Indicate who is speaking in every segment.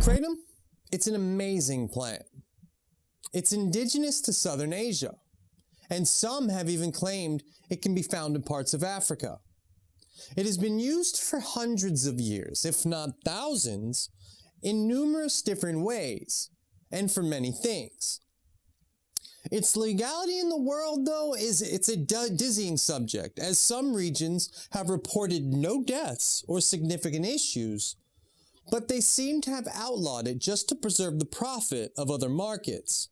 Speaker 1: Kratom, it's an amazing plant. It's indigenous to Southern Asia, and some have even claimed it can be found in parts of Africa. It has been used for hundreds of years, if not thousands, in numerous different ways, and for many things. Its legality in the world, though, it's a dizzying subject, as some regions have reported no deaths or significant issues, but they seem to have outlawed it just to preserve the profit of other markets.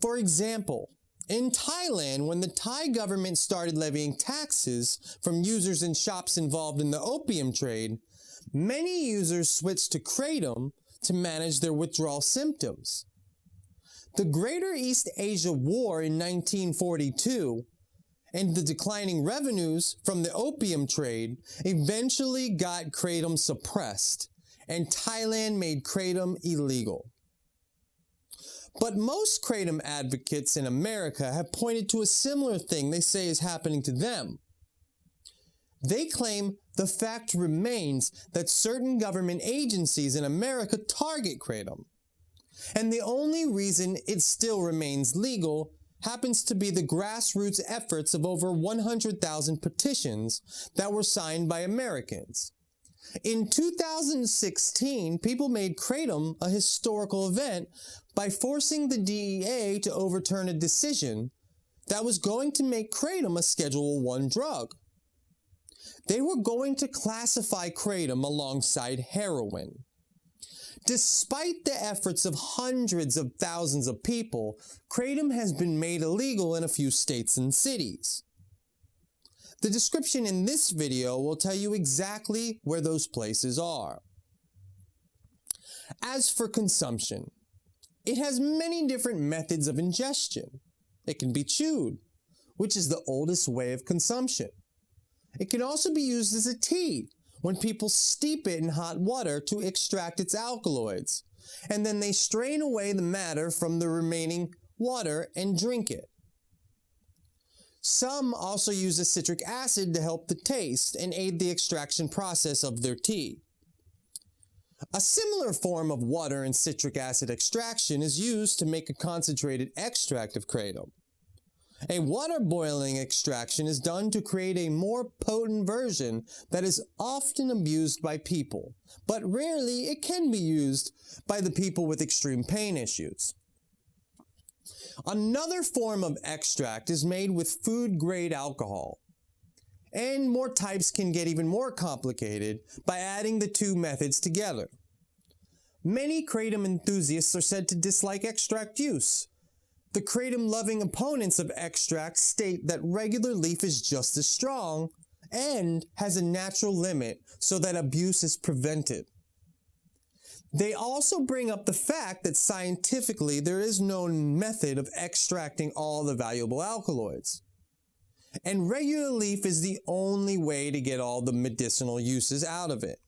Speaker 1: For example, in Thailand, when the Thai government started levying taxes from users in shops involved in the opium trade, many users switched to Kratom to manage their withdrawal symptoms. The Greater East Asia War in 1942 and the declining revenues from the opium trade eventually got Kratom suppressed, and Thailand made Kratom illegal. But most Kratom advocates in America have pointed to a similar thing they say is happening to them. They claim the fact remains that certain government agencies in America target Kratom, and the only reason it still remains legal happens to be the grassroots efforts of over 100,000 petitions that were signed by Americans. In 2016, people made Kratom a historical event by forcing the DEA to overturn a decision that was going to make Kratom a Schedule I drug. They were going to classify Kratom alongside heroin. Despite the efforts of hundreds of thousands of people, Kratom has been made illegal in a few states and cities. The description in this video will tell you exactly where those places are. As for consumption, it has many different methods of ingestion. It can be chewed, which is the oldest way of consumption. It can also be used as a tea, when people steep it in hot water to extract its alkaloids, and then they strain away the matter from the remaining water and drink it. Some also use a citric acid to help the taste and aid the extraction process of their tea. A similar form of water and citric acid extraction is used to make a concentrated extract of Kratom. A water boiling extraction is done to create a more potent version that is often abused by people, but rarely it can be used by the people with extreme pain issues. Another form of extract is made with food-grade alcohol, and more types can get even more complicated by adding the two methods together. Many Kratom enthusiasts are said to dislike extract use. The Kratom-loving opponents of extract state that regular leaf is just as strong and has a natural limit so that abuse is prevented. They also bring up the fact that scientifically there is no method of extracting all the valuable alkaloids, and regular leaf is the only way to get all the medicinal uses out of it.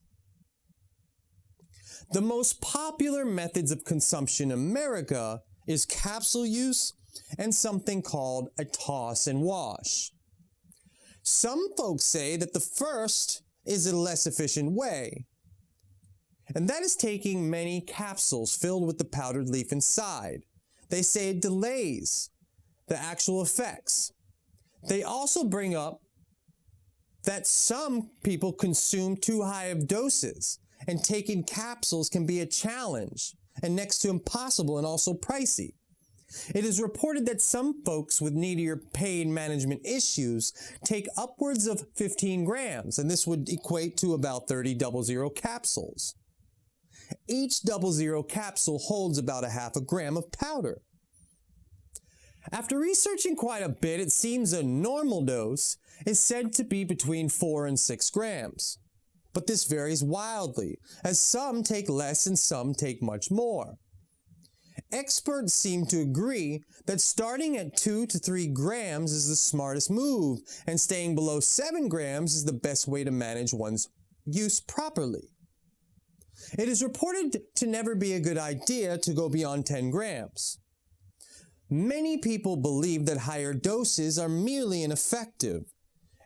Speaker 1: The most popular methods of consumption in America is capsule use and something called a toss and wash. Some folks say that the first is a less efficient way, and that is taking many capsules filled with the powdered leaf inside. They say it delays the actual effects. They also bring up that some people consume too high of doses, and taking capsules can be a challenge and next to impossible and also pricey. It is reported that some folks with needier pain management issues take upwards of 15 grams, and this would equate to about 30 00 capsules. Each 00 capsule holds about a half a gram of powder. After researching quite a bit, it seems a normal dose is said to be between 4 and 6 grams. But this varies wildly, as some take less and some take much more. Experts seem to agree that starting at 2 to 3 grams is the smartest move, and staying below 7 grams is the best way to manage one's use properly. It is reported to never be a good idea to go beyond 10 grams. Many people believe that higher doses are merely ineffective,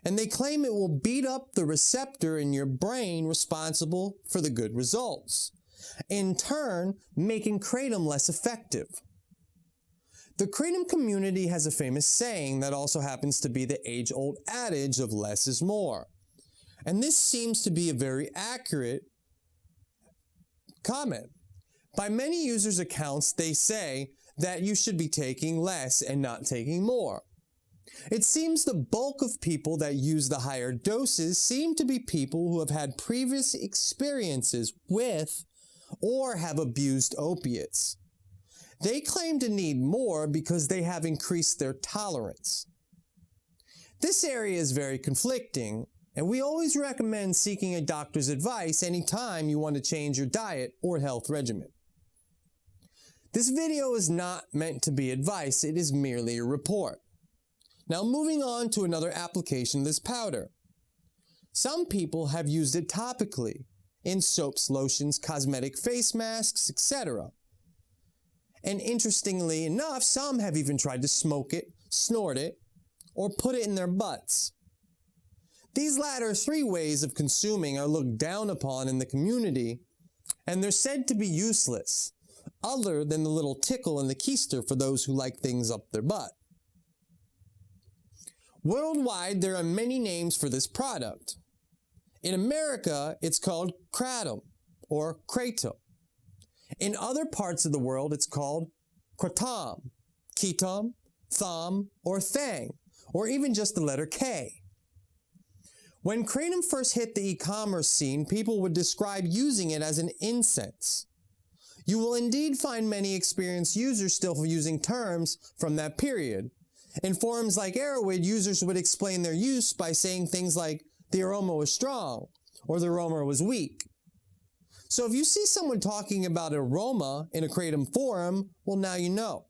Speaker 1: and they claim it will beat up the receptor in your brain responsible for the good results, in turn making kratom less effective. The kratom community has a famous saying that also happens to be the age-old adage of less is more. And this seems to be a very accurate comment. By many users' accounts, they say that you should be taking less and not taking more. It seems the bulk of people that use the higher doses seem to be people who have had previous experiences with or have abused opiates. They claim to need more because they have increased their tolerance. This area is very conflicting, and we always recommend seeking a doctor's advice anytime you want to change your diet or health regimen. This video is not meant to be advice, it is merely a report. Now moving on to another application of this powder. Some people have used it topically, in soaps, lotions, cosmetic face masks, etc. And interestingly enough, some have even tried to smoke it, snort it, or put it in their butts. These latter three ways of consuming are looked down upon in the community, and they're said to be useless, other than the little tickle in the keister for those who like things up their butt. Worldwide, there are many names for this product. In America, it's called kratom, or kratom. In other parts of the world, it's called kratom, ketom, thom, or thang, or even just the letter K. When kratom first hit the e-commerce scene, people would describe using it as an incense. You will indeed find many experienced users still using terms from that period. In forums like Erowid, users would explain their use by saying things like, the aroma was strong, or the aroma was weak. So if you see someone talking about aroma in a kratom forum, well, now you know.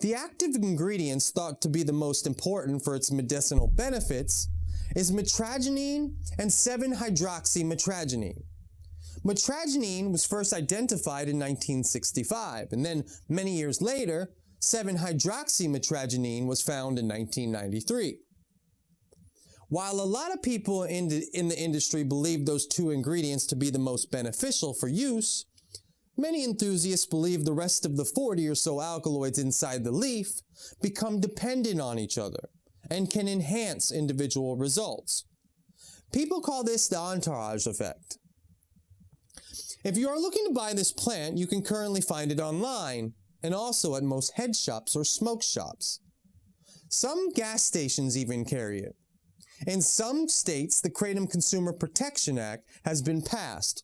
Speaker 1: The active ingredients thought to be the most important for its medicinal benefits is mitragynine and 7-hydroxymitragynine. Mitragynine was first identified in 1965, and then many years later, 7-hydroxymitragynine was found in 1993. While a lot of people in the industry believe those two ingredients to be the most beneficial for use, many enthusiasts believe the rest of the 40 or so alkaloids inside the leaf become dependent on each other and can enhance individual results. People call this the entourage effect. If you are looking to buy this plant, you can currently find it online and also at most head shops or smoke shops. Some gas stations even carry it. In some states, the Kratom Consumer Protection Act has been passed,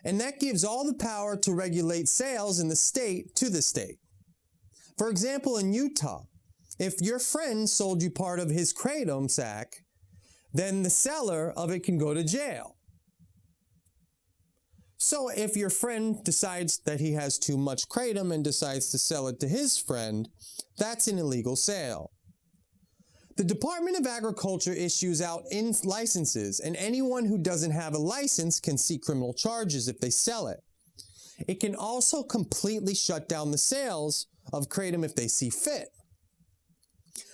Speaker 1: and that gives all the power to regulate sales in the state to the state. For example, in Utah, if your friend sold you part of his kratom sack, then the seller of it can go to jail. So if your friend decides that he has too much kratom and decides to sell it to his friend, that's an illegal sale. The Department of Agriculture issues out licenses, and anyone who doesn't have a license can see criminal charges if they sell it. It can also completely shut down the sales of kratom if they see fit.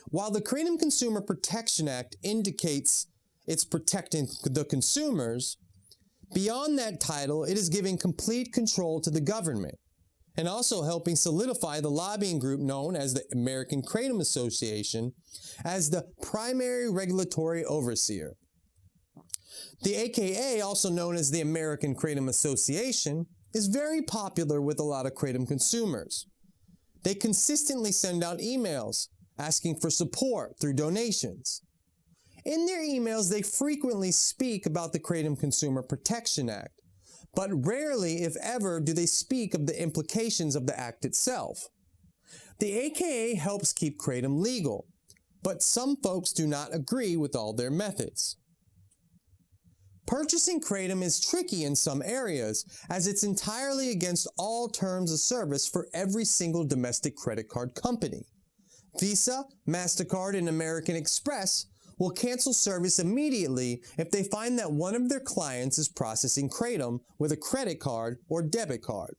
Speaker 1: While the Kratom Consumer Protection Act indicates it's protecting the consumers, beyond that title, it is giving complete control to the government, and also helping solidify the lobbying group known as the American Kratom Association as the primary regulatory overseer. The AKA, also known as the American Kratom Association, is very popular with a lot of kratom consumers. They consistently send out emails asking for support through donations. In their emails, they frequently speak about the Kratom Consumer Protection Act, but rarely, if ever, do they speak of the implications of the act itself. The AKA helps keep kratom legal, but some folks do not agree with all their methods. Purchasing kratom is tricky in some areas, as it's entirely against all terms of service for every single domestic credit card company. Visa, MasterCard, and American Express will cancel service immediately if they find that one of their clients is processing kratom with a credit card or debit card.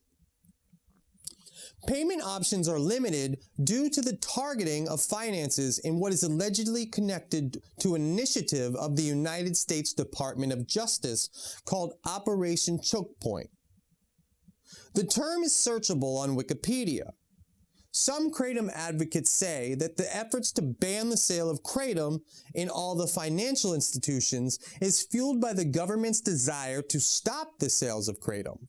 Speaker 1: Payment options are limited due to the targeting of finances in what is allegedly connected to an initiative of the United States Department of Justice called Operation Choke Point. The term is searchable on Wikipedia. Some Kratom advocates say that the efforts to ban the sale of Kratom in all the financial institutions is fueled by the government's desire to stop the sales of Kratom.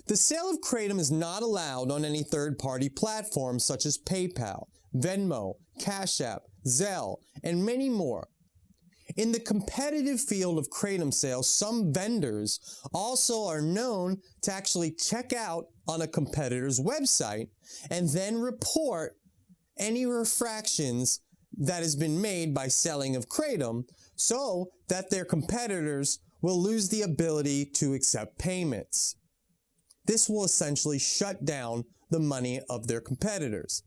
Speaker 1: The sale of Kratom is not allowed on any third-party platforms such as PayPal, Venmo, Cash App, Zelle, and many more. In the competitive field of Kratom sales, some vendors also are known to actually check out on a competitor's website and then report any refractions that has been made by selling of Kratom so that their competitors will lose the ability to accept payments. This will essentially shut down the money of their competitors.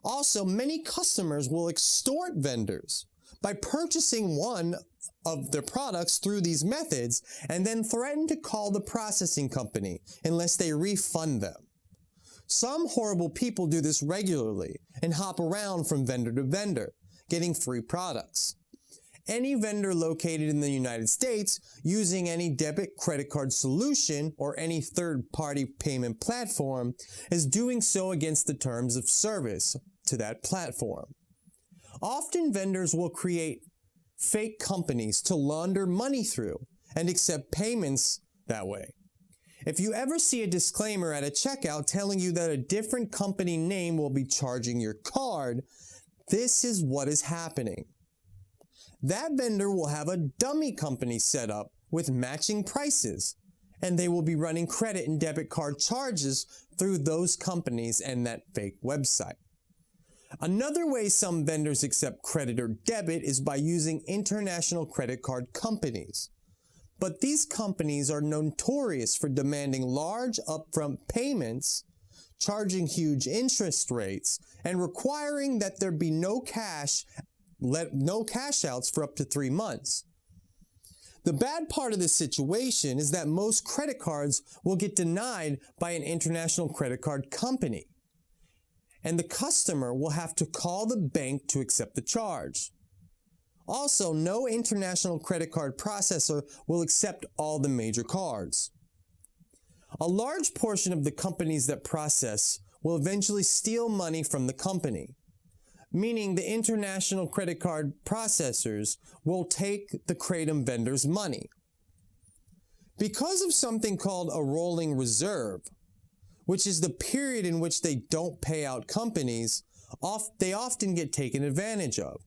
Speaker 1: Also, many customers will extort vendors by purchasing one of their products through these methods and then threaten to call the processing company unless they refund them. Some horrible people do this regularly and hop around from vendor to vendor, getting free products. Any vendor located in the United States using any debit credit card solution or any third-party payment platform is doing so against the terms of service to that platform. Often vendors will create fake companies to launder money through and accept payments that way. If you ever see a disclaimer at a checkout telling you that a different company name will be charging your card, this is what is happening. That vendor will have a dummy company set up with matching prices, and they will be running credit and debit card charges through those companies and that fake website. Another way some vendors accept credit or debit is by using international credit card companies. But these companies are notorious for demanding large upfront payments, charging huge interest rates, and requiring that there be no cash outs for up to 3 months. The bad part of this situation is that most credit cards will get denied by an international credit card company, and the customer will have to call the bank to accept the charge. Also, no international credit card processor will accept all the major cards. A large portion of the companies that process will eventually steal money from the company, meaning the international credit card processors will take the Kratom vendors' money. Because of something called a rolling reserve, which is the period in which they don't pay out companies, they often get taken advantage of.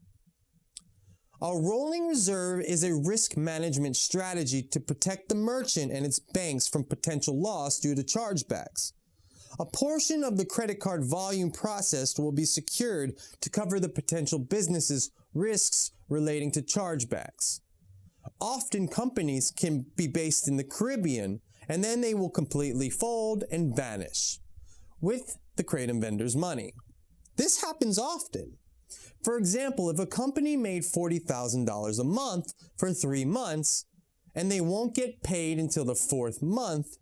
Speaker 1: A rolling reserve is a risk management strategy to protect the merchant and its banks from potential loss due to chargebacks. A portion of the credit card volume processed will be secured to cover the potential business's risks relating to chargebacks. Often companies can be based in the Caribbean, and then they will completely fold and vanish with the Kratom vendor's money. This happens often. For example, if a company made $40,000 a month for 3 months and they won't get paid until the 4th month,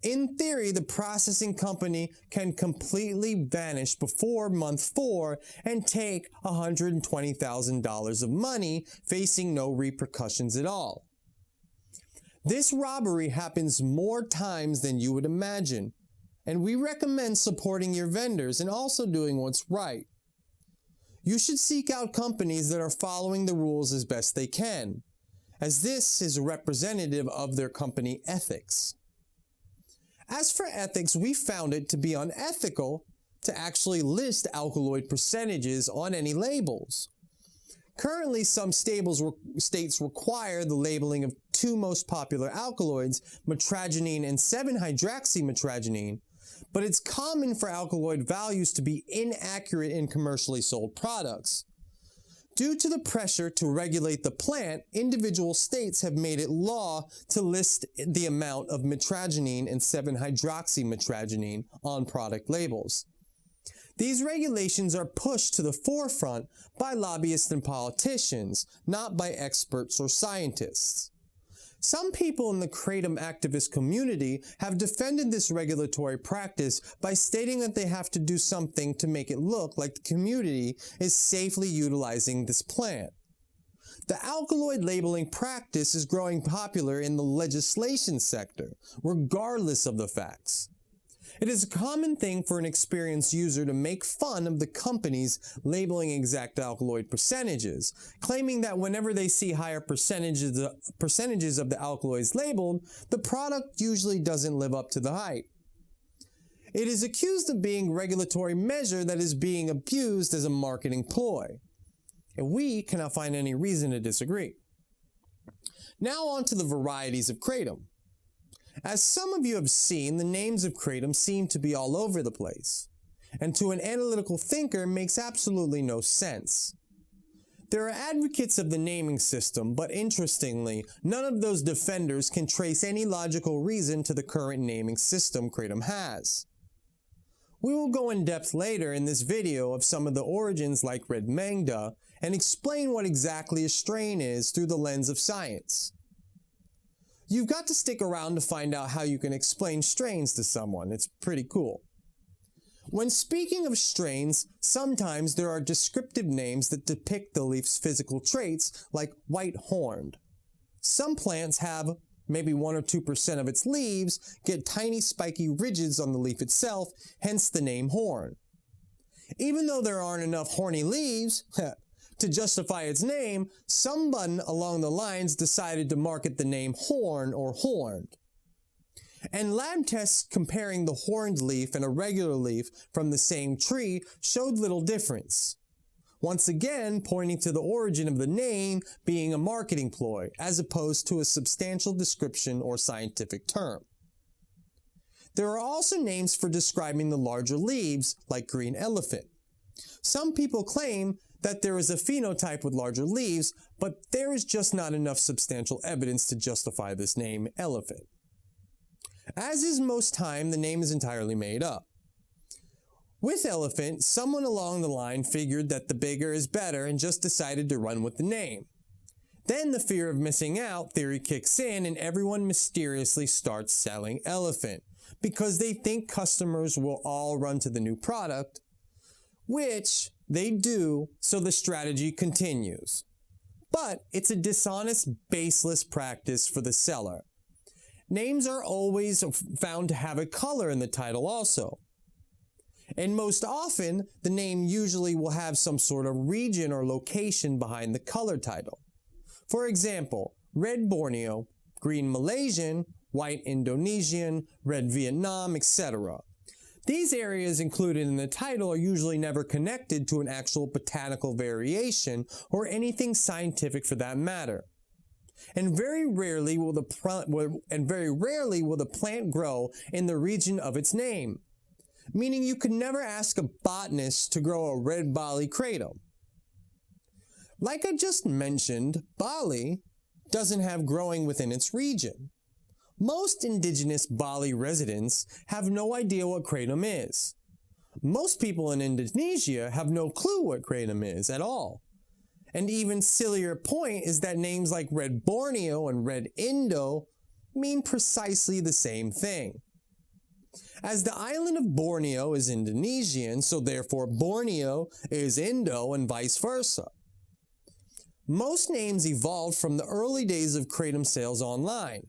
Speaker 1: in theory, the processing company can completely vanish before month 4 and take $120,000 of money, facing no repercussions at all. This robbery happens more times than you would imagine, and we recommend supporting your vendors and also doing what's right. You should seek out companies that are following the rules as best they can, as this is representative of their company ethics. As for ethics, we found it to be unethical to actually list alkaloid percentages on any labels. Currently, some states require the labeling of 2 most popular alkaloids, mitragynine and 7-hydroxymitragynine, but it's common for alkaloid values to be inaccurate in commercially sold products. Due to the pressure to regulate the plant, individual states have made it law to list the amount of mitragynine and 7-hydroxymitragynine on product labels. These regulations are pushed to the forefront by lobbyists and politicians, not by experts or scientists. Some people in the Kratom activist community have defended this regulatory practice by stating that they have to do something to make it look like the community is safely utilizing this plant. The alkaloid labeling practice is growing popular in the legislation sector, regardless of the facts. It is a common thing for an experienced user to make fun of the companies labeling exact alkaloid percentages, claiming that whenever they see higher percentages of the alkaloids labeled, the product usually doesn't live up to the hype. It is accused of being a regulatory measure that is being abused as a marketing ploy, and we cannot find any reason to disagree. Now on to the varieties of Kratom. As some of you have seen, the names of Kratom seem to be all over the place, and to an analytical thinker makes absolutely no sense. There are advocates of the naming system, but interestingly, none of those defenders can trace any logical reason to the current naming system Kratom has. We will go in depth later in this video of some of the origins like Red Mangda and explain what exactly a strain is through the lens of science. You've got to stick around to find out how you can explain strains to someone. It's pretty cool. When speaking of strains, sometimes there are descriptive names that depict the leaf's physical traits, like white-horned. Some plants have maybe 1 or 2% of its leaves get tiny spiky ridges on the leaf itself, hence the name horn. Even though there aren't enough horny leaves to justify its name, someone along the lines decided to market the name horn or horned. And lab tests comparing the horned leaf and a regular leaf from the same tree showed little difference. Once again, pointing to the origin of the name being a marketing ploy, as opposed to a substantial description or scientific term. There are also names for describing the larger leaves, like green elephant. Some people claim that there is a phenotype with larger leaves, but there is just not enough substantial evidence to justify this name, elephant. As is most time, the name is entirely made up. With elephant, someone along the line figured that the bigger is better and just decided to run with the name. Then the fear of missing out theory kicks in and everyone mysteriously starts selling elephant because they think customers will all run to the new product, which they do, so the strategy continues. But it's a dishonest, baseless practice for the seller. Names are always found to have a color in the title also. And most often, the name usually will have some sort of region or location behind the color title. For example, red Borneo, green Malaysian, white Indonesian, red Vietnam, etc. These areas included in the title are usually never connected to an actual botanical variation or anything scientific for that matter. And very rarely will the plant grow in the region of its name, meaning you could never ask a botanist to grow a red Bali kratom. Like I just mentioned, Bali doesn't have growing within its region. Most indigenous Bali residents have no idea what kratom is. Most people in Indonesia have no clue what kratom is at all. An even sillier point is that names like red Borneo and red Indo mean precisely the same thing. As the island of Borneo is Indonesian, so therefore Borneo is Indo and vice versa. Most names evolved from the early days of kratom sales online.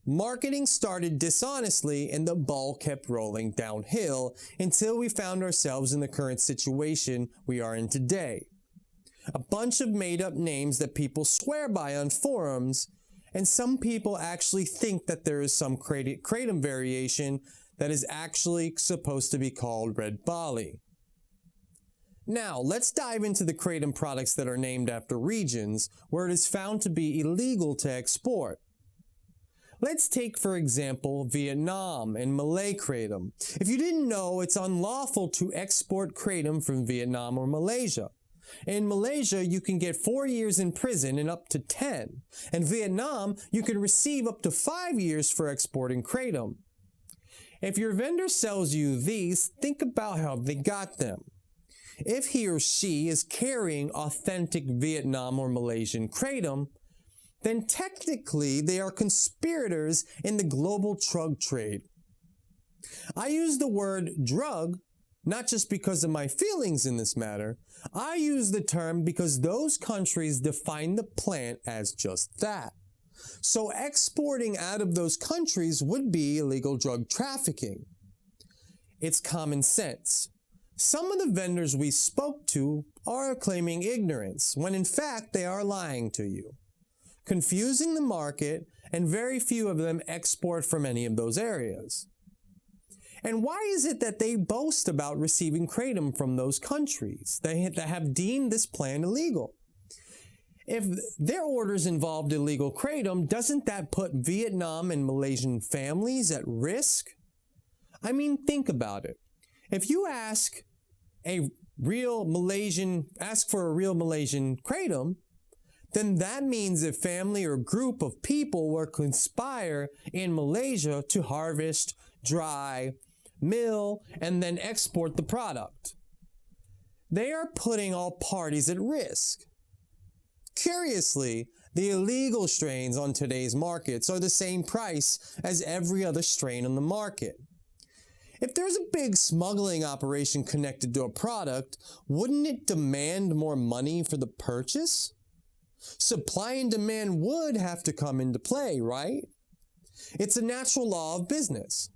Speaker 1: Marketing started dishonestly and the ball kept rolling downhill until we found ourselves in the current situation we are in today. A bunch of made-up names that people swear by on forums, and some people actually think that there is some kratom variation that is actually supposed to be called Red Bali. Now, let's dive into the kratom products that are named after regions where it is found to be illegal to export. Let's take, for example, Vietnam and Malay kratom. If you didn't know, it's unlawful to export kratom from Vietnam or Malaysia. In Malaysia, you can get 4 years in prison and up to 10. In Vietnam, you can receive up to 5 years for exporting kratom. If your vendor sells you these, think about how they got them. If he or she is carrying authentic Vietnam or Malaysian kratom, then technically they are conspirators in the global drug trade. I use the word drug not just because of my feelings in this matter. I use the term because those countries define the plant as just that. So exporting out of those countries would be illegal drug trafficking. It's common sense. Some of the vendors we spoke to are claiming ignorance, when in fact they are lying to you, confusing the market, and very few of them export from any of those areas. And why is it that they boast about receiving kratom from those countries that have deemed this plant illegal? If their orders involved illegal kratom, doesn't that put Vietnam and Malaysian families at risk? I mean, think about it. If you ask for a real Malaysian kratom, then that means a family or group of people will conspire in Malaysia to harvest, dry, mill, and then export the product. They are putting all parties at risk. Curiously, the illegal strains on today's markets are the same price as every other strain on the market. If there's a big smuggling operation connected to a product, wouldn't it demand more money for the purchase? Supply and demand would have to come into play, right? It's a natural law of business.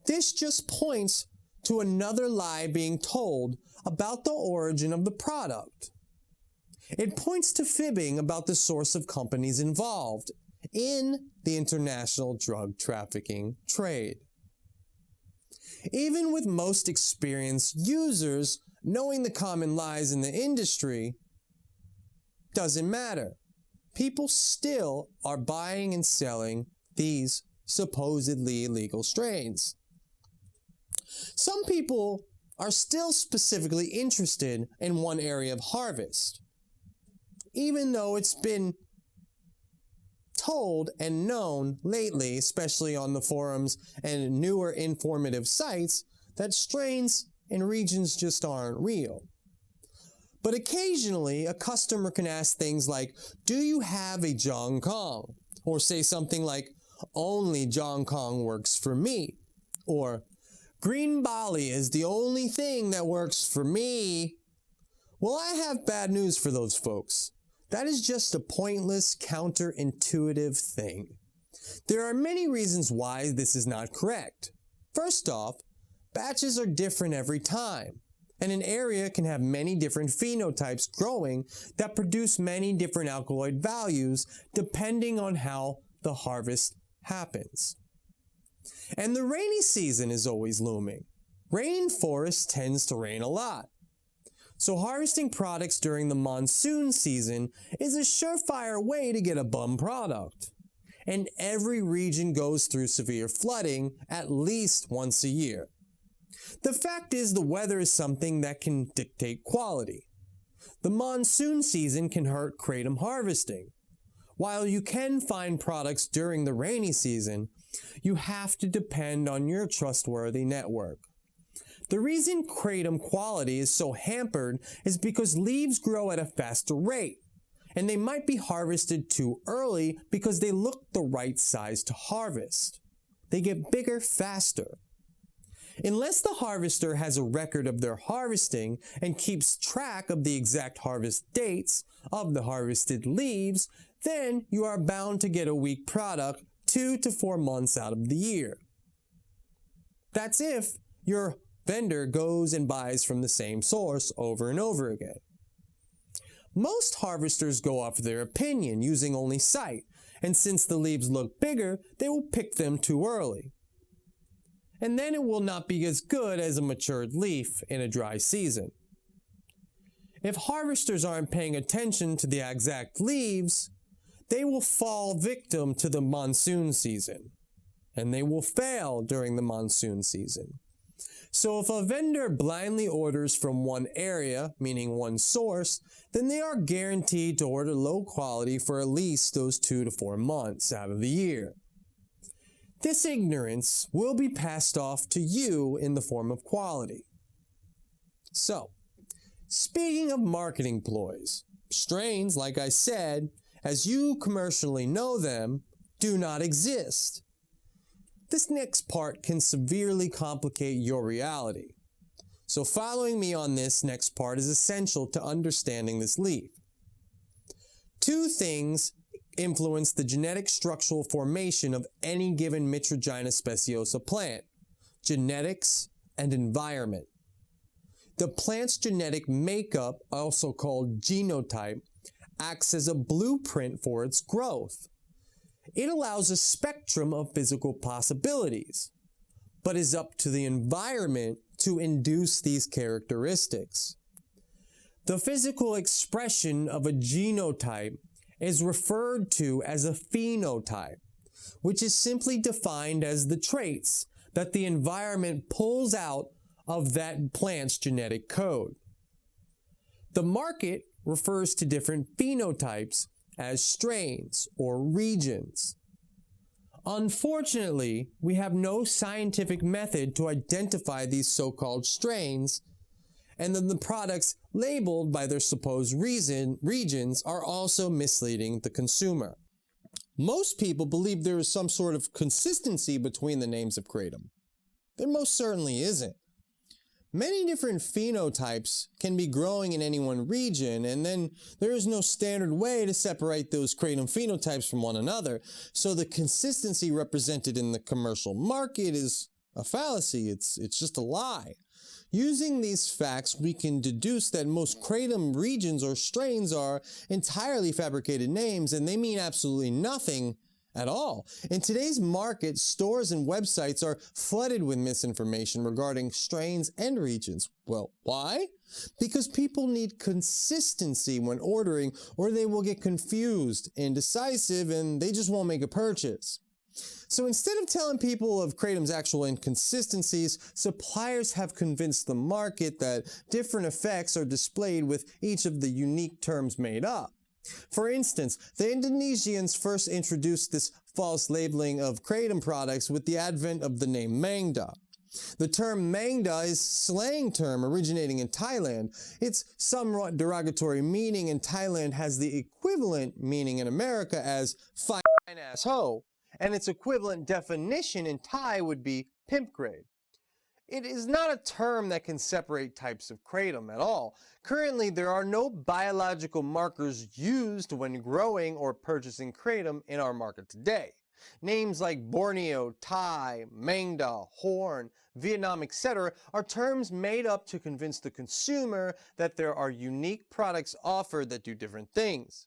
Speaker 1: This just points to another lie being told about the origin of the product. It points to fibbing about the source of companies involved in the international drug trafficking trade. Even with most experienced users knowing the common lies in the industry, doesn't matter. People still are buying and selling these supposedly illegal strains. Some people are still specifically interested in one area of harvest, even though it's been told and known lately, especially on the forums and newer informative sites, that strains and regions just aren't real. But occasionally, a customer can ask things like, do you have a Jong Kong? Or say something like, only Jong Kong works for me. Or, Green Bali is the only thing that works for me. Well, I have bad news for those folks. That is just a pointless, counterintuitive thing. There are many reasons why this is not correct. First off, batches are different every time, and an area can have many different phenotypes growing that produce many different alkaloid values depending on how the harvest happens. And the rainy season is always looming. Rainforest tends to rain a lot. So harvesting products during the monsoon season is a surefire way to get a bum product. And every region goes through severe flooding at least once a year. The fact is, the weather is something that can dictate quality. The monsoon season can hurt kratom harvesting. While you can find products during the rainy season, you have to depend on your trustworthy network. The reason kratom quality is so hampered is because leaves grow at a faster rate, and they might be harvested too early because they look the right size to harvest. They get bigger faster. Unless the harvester has a record of their harvesting and keeps track of the exact harvest dates of the harvested leaves, then you are bound to get a weak product 2 to 4 months out of the year. That's if your vendor goes and buys from the same source over and over again. Most harvesters go off their opinion, using only sight, and since the leaves look bigger, they will pick them too early. And then it will not be as good as a matured leaf in a dry season. If harvesters aren't paying attention to the exact leaves, they will fall victim to the monsoon season, and they will fail during the monsoon season. So if a vendor blindly orders from one area, meaning one source, then they are guaranteed to order low quality for at least those 2 to 4 months out of the year. This ignorance will be passed off to you in the form of quality. So, speaking of marketing ploys, strains, like I said, as you commercially know them, do not exist. This next part can severely complicate your reality. So following me on this next part is essential to understanding this leaf. Two things influence the genetic structural formation of any given Mitragyna speciosa plant: genetics and environment. The plant's genetic makeup, also called genotype, acts as a blueprint for its growth. It allows a spectrum of physical possibilities, but is up to the environment to induce these characteristics. The physical expression of a genotype is referred to as a phenotype, which is simply defined as the traits that the environment pulls out of that plant's genetic code. The market refers to different phenotypes as strains or regions. Unfortunately, we have no scientific method to identify these so-called strains, and then the products labeled by their supposed regions are also misleading the consumer. Most people believe there is some sort of consistency between the names of kratom. There most certainly isn't. Many different phenotypes can be growing in any one region, and then there is no standard way to separate those kratom phenotypes from one another, so the consistency represented in the commercial market is a fallacy. It's just a lie. Using these facts, we can deduce that most kratom regions or strains are entirely fabricated names, and they mean absolutely nothing at all. In today's market, stores and websites are flooded with misinformation regarding strains and regions. Well, why? Because people need consistency when ordering, or they will get confused, indecisive, and they just won't make a purchase. So instead of telling people of kratom's actual inconsistencies, suppliers have convinced the market that different effects are displayed with each of the unique terms made up. For instance, the Indonesians first introduced this false labeling of kratom products with the advent of the name Mangda. The term Mangda is a slang term originating in Thailand. Its somewhat derogatory meaning in Thailand has the equivalent meaning in America as fine-ass hoe, and its equivalent definition in Thai would be pimp grade. It is not a term that can separate types of kratom at all. Currently, there are no biological markers used when growing or purchasing kratom in our market today. Names like Borneo, Thai, Mangda, Horn, Vietnam, etc. are terms made up to convince the consumer that there are unique products offered that do different things.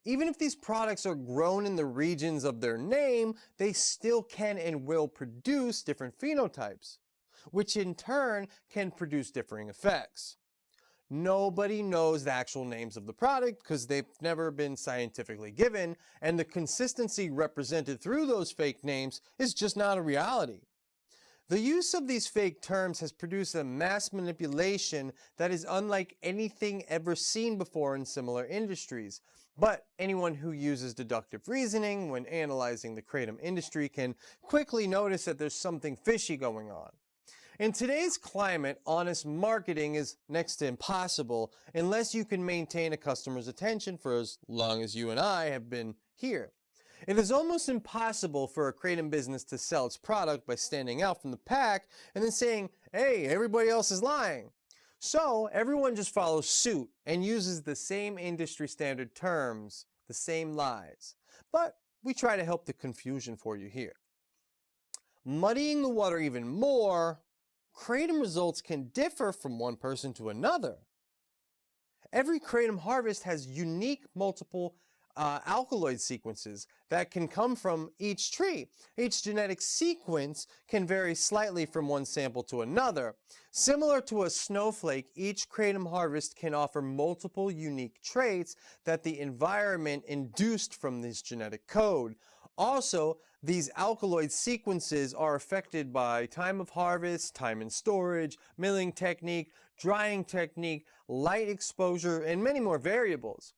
Speaker 1: Even if these products are grown in the regions of their name, they still can and will produce different phenotypes, which in turn can produce differing effects. Nobody knows the actual names of the product because they've never been scientifically given, and the consistency represented through those fake names is just not a reality. The use of these fake terms has produced a mass manipulation that is unlike anything ever seen before in similar industries. But anyone who uses deductive reasoning when analyzing the kratom industry can quickly notice that there's something fishy going on. In today's climate, honest marketing is next to impossible unless you can maintain a customer's attention for as long as you and I have been here. It is almost impossible for a kratom business to sell its product by standing out from the pack and then saying, hey, everybody else is lying. So everyone just follows suit and uses the same industry standard terms, the same lies. But we try to help the confusion for you here. Muddying the water even more, kratom results can differ from one person to another. Every kratom harvest has unique multiple alkaloid sequences that can come from each tree. Each genetic sequence can vary slightly from one sample to another. Similar to a snowflake, each kratom harvest can offer multiple unique traits that the environment induced from this genetic code. Also, these alkaloid sequences are affected by time of harvest, time in storage, milling technique, drying technique, light exposure, and many more variables.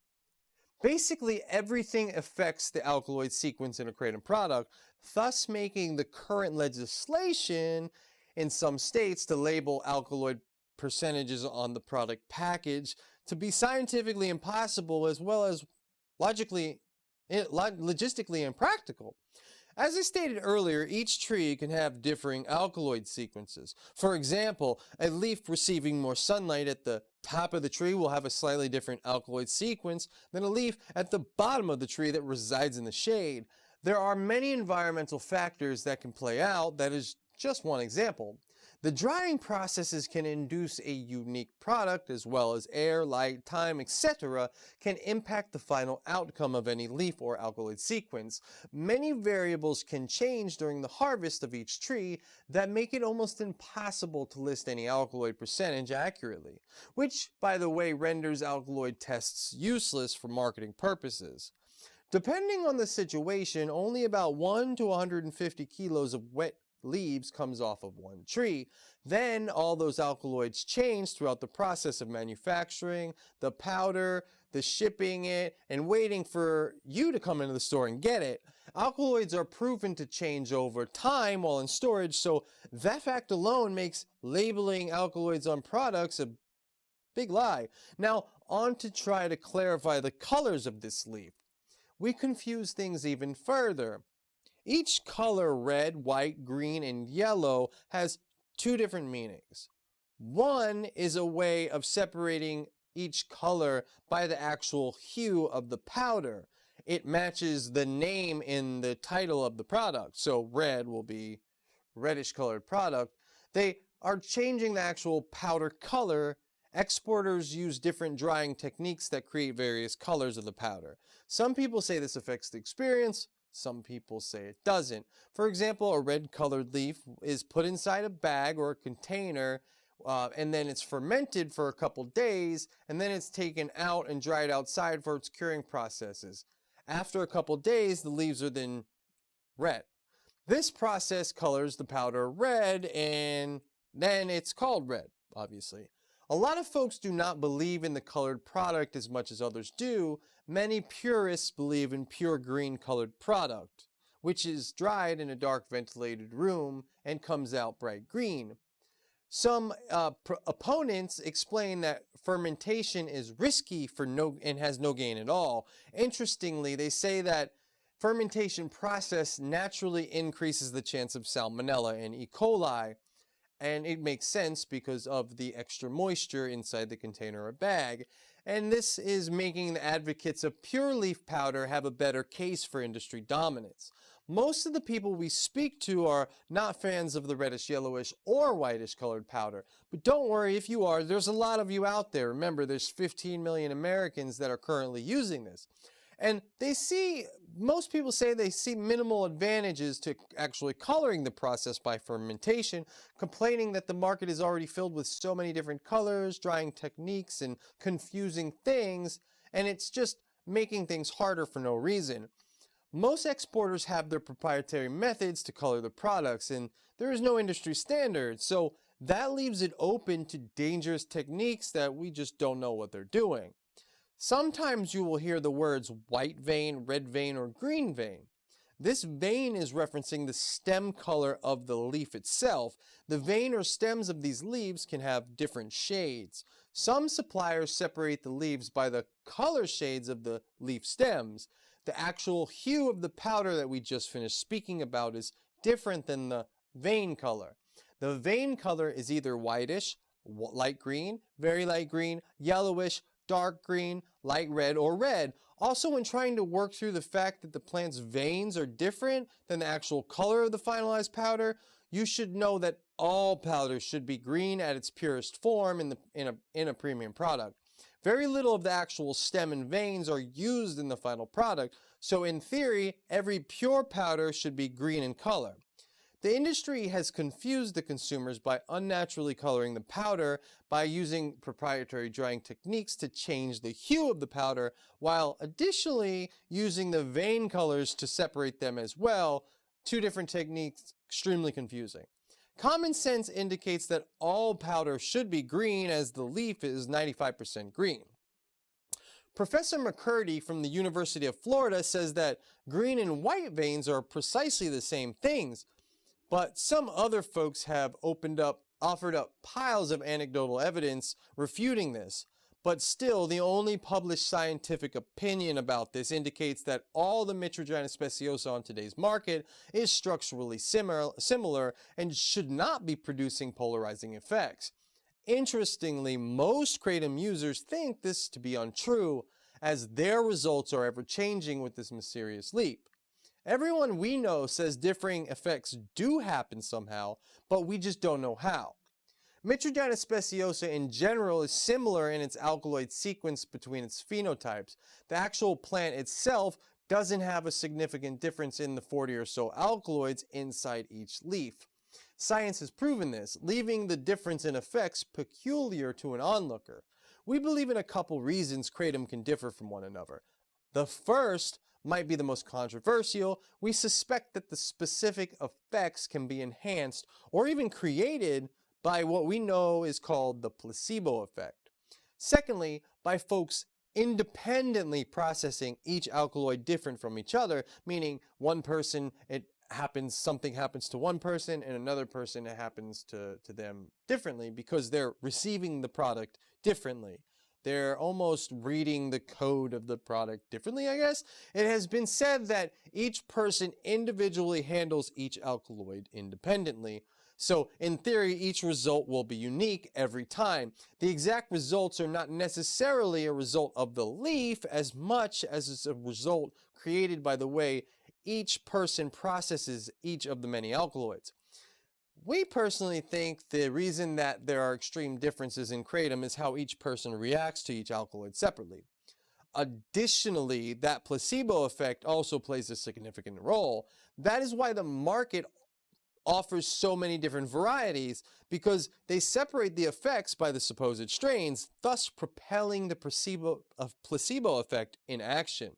Speaker 1: Basically, everything affects the alkaloid sequence in a kratom product, thus making the current legislation in some states to label alkaloid percentages on the product package to be scientifically impossible, as well as logistically impractical. As I stated earlier, each tree can have differing alkaloid sequences. For example, a leaf receiving more sunlight at the top of the tree will have a slightly different alkaloid sequence than a leaf at the bottom of the tree that resides in the shade. There are many environmental factors that can play out. That is just one example. The drying processes can induce a unique product, as well as air, light, time, etc. can impact the final outcome of any leaf or alkaloid sequence. Many variables can change during the harvest of each tree that make it almost impossible to list any alkaloid percentage accurately, which, by the way, renders alkaloid tests useless for marketing purposes. Depending on the situation, only about 1 to 150 kilos of wet leaves comes off of one tree. Then all those alkaloids change throughout the process of manufacturing, the powder, the shipping it, and waiting for you to come into the store and get it. Alkaloids are proven to change over time while in storage, so that fact alone makes labeling alkaloids on products a big lie. Now, on to try to clarify the colors of this leaf. We confuse things even further. Each color, red, white, green, and yellow, has two different meanings. One is a way of separating each color by the actual hue of the powder. It matches the name in the title of the product. So red will be reddish colored product. They are changing the actual powder color. Exporters use different drying techniques that create various colors of the powder. Some people say this affects the experience. Some people say it doesn't. For example, a red colored leaf is put inside a bag or a container and then it's fermented for a couple days, and then it's taken out and dried outside for its curing processes. After a couple days, the leaves are then red. This process colors the powder red, and then it's called red, obviously. A lot of folks do not believe in the colored product as much as others do. Many purists believe in pure green colored product, which is dried in a dark ventilated room and comes out bright green. Some opponents explain that fermentation is risky and has no gain at all. Interestingly, they say that fermentation process naturally increases the chance of salmonella and E. coli. And it makes sense because of the extra moisture inside the container or bag. And this is making the advocates of pure leaf powder have a better case for industry dominance. Most of the people we speak to are not fans of the reddish, yellowish, or whitish colored powder. But don't worry if you are, there's a lot of you out there. Remember, there's 15 million Americans that are currently using this. And most people say they see minimal advantages to actually coloring the process by fermentation, complaining that the market is already filled with so many different colors, drying techniques, and confusing things, and it's just making things harder for no reason. Most exporters have their proprietary methods to color the products, and there is no industry standard, so that leaves it open to dangerous techniques that we just don't know what they're doing. Sometimes you will hear the words white vein, red vein, or green vein. This vein is referencing the stem color of the leaf itself. The vein or stems of these leaves can have different shades. Some suppliers separate the leaves by the color shades of the leaf stems. The actual hue of the powder that we just finished speaking about is different than the vein color. The vein color is either whitish, light green, very light green, yellowish, dark green, light red, or red. Also, when trying to work through the fact that the plant's veins are different than the actual color of the finalized powder, you should know that all powder should be green at its purest form in a premium product. Very little of the actual stem and veins are used in the final product, so in theory, every pure powder should be green in color. The industry has confused the consumers by unnaturally coloring the powder by using proprietary drying techniques to change the hue of the powder, while additionally using the vein colors to separate them as well. Two different techniques, extremely confusing. Common sense indicates that all powder should be green, as the leaf is 95% green. Professor McCurdy from the University of Florida says that green and white veins are precisely the same things, but some other folks have offered up piles of anecdotal evidence refuting this. But still, the only published scientific opinion about this indicates that all the Mitragyna speciosa on today's market is structurally similar and should not be producing polarizing effects. Interestingly, most kratom users think this to be untrue, as their results are ever changing with this mysterious leaf. Everyone we know says differing effects do happen somehow, but we just don't know how. Mitragyna speciosa in general is similar in its alkaloid sequence between its phenotypes. The actual plant itself doesn't have a significant difference in the 40 or so alkaloids inside each leaf. Science has proven this, leaving the difference in effects peculiar to an onlooker. We believe in a couple reasons kratom can differ from one another. The first might be the most controversial. We suspect that the specific effects can be enhanced or even created by what we know is called the placebo effect. Secondly, by folks independently processing each alkaloid different from each other, meaning one person something happens to one person and another person it happens to them differently because they're receiving the product differently. They're almost reading the code of the product differently, I guess. It has been said that each person individually handles each alkaloid independently. So in theory, each result will be unique every time. The exact results are not necessarily a result of the leaf as much as it's a result created by the way each person processes each of the many alkaloids. We personally think the reason that there are extreme differences in kratom is how each person reacts to each alkaloid separately. Additionally, that placebo effect also plays a significant role. That is why the market offers so many different varieties, because they separate the effects by the supposed strains, thus propelling the placebo effect in action.